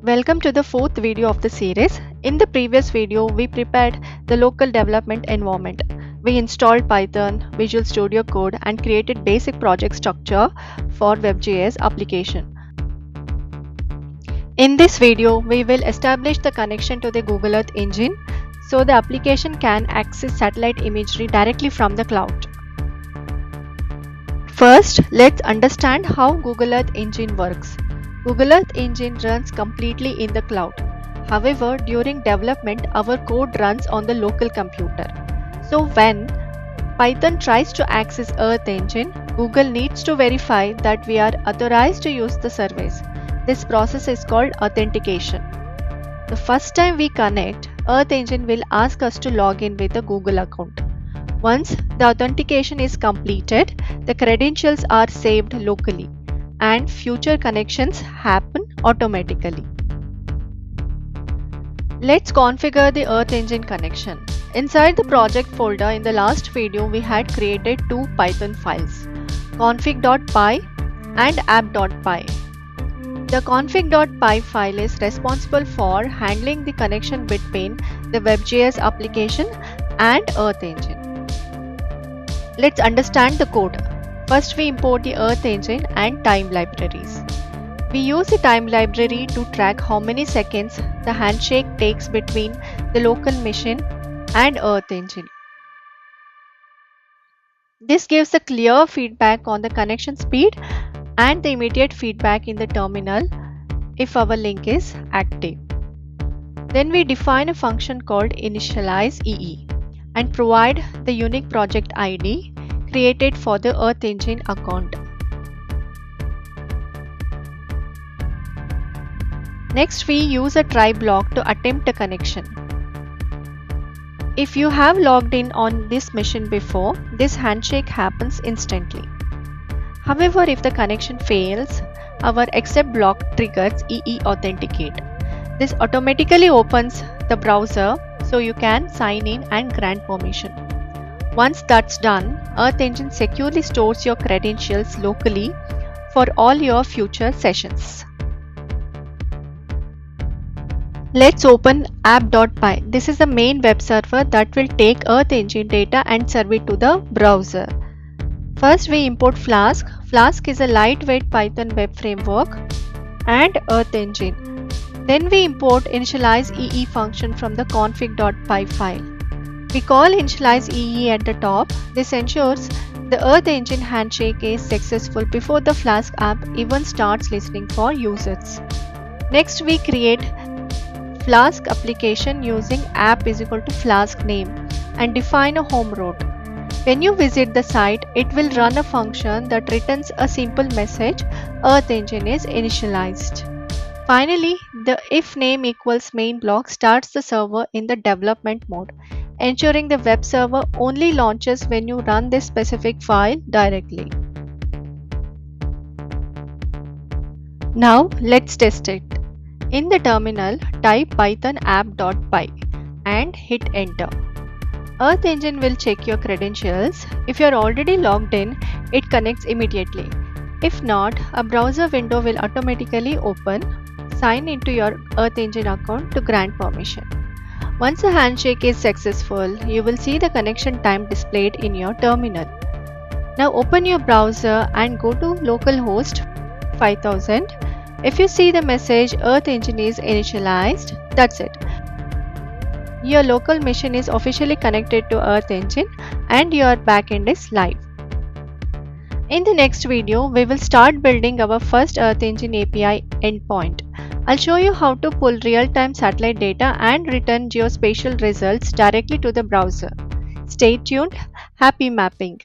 Welcome to the fourth video of the series. In the previous video, we prepared the local development environment. We installed Python, Visual Studio Code and created basic project structure for WebGIS application. In this video, we will establish the connection to the Google Earth engine so the application can access satellite imagery directly from the cloud. First, let's understand how Google Earth engine works. Google Earth engine runs completely in the cloud. However, during development, our code runs on the local computer. So when Python tries to access Earth engine, Google needs to verify that we are authorized to use the service. This process is called authentication. The first time we connect, Earth engine will ask us to log in with a Google account. Once the authentication is completed, the credentials are saved locally and future connections happen automatically. Let's configure the Earth engine connection. Inside the project folder in the last video, we had created two Python files, config.py and app.py. The config.py file is responsible for handling the connection between the WebGIS application and Earth engine. Let's understand the code. First, we import the Earth engine and time libraries. We use the time library to track how many seconds the handshake takes between the local machine and Earth engine. This gives a clear feedback on the connection speed and the immediate feedback in the terminal if our link is active. Then we define a function called initialize and provide the unique project ID created for the Earth engine account. Next, we use a try block to attempt a connection. If you have logged in on this machine before, this handshake happens instantly. However, if the connection fails, our accept block triggers authenticate. This automatically opens the browser so you can sign in and grant permission. Once that's done, Earth engine securely stores your credentials locally for all your future sessions. Let's open app.py. This is the main web server that will take Earth engine data and serve it to the browser. First, we import Flask. Flask is a lightweight Python web framework and Earth engine. Then we import initialize function from the config.py file. We call initialize at the top. This ensures the Earth engine handshake is successful before the Flask app even starts listening for users. Next, we create Flask application using app is equal to Flask name and define a home route. When you visit the site, it will run a function that returns a simple message, Earth engine is initialized. Finally, the if name equals main block starts the server in the development mode, ensuring the web server only launches when you run this specific file directly. Now let's test it. In the terminal, type python app.py and hit enter. Earth engine will check your credentials. If you are already logged in, it connects immediately. If not, a browser window will automatically open. Sign into your Earth engine account to grant permission. Once a handshake is successful, you will see the connection time displayed in your terminal. Now open your browser and go to localhost 5000. If you see the message Earth engine is initialized, that's it. Your local machine is officially connected to Earth engine and your backend is live. In the next video, we will start building our first Earth engine API endpoint. I'll show you how to pull real-time satellite data and return geospatial results directly to the browser. Stay tuned. Happy mapping!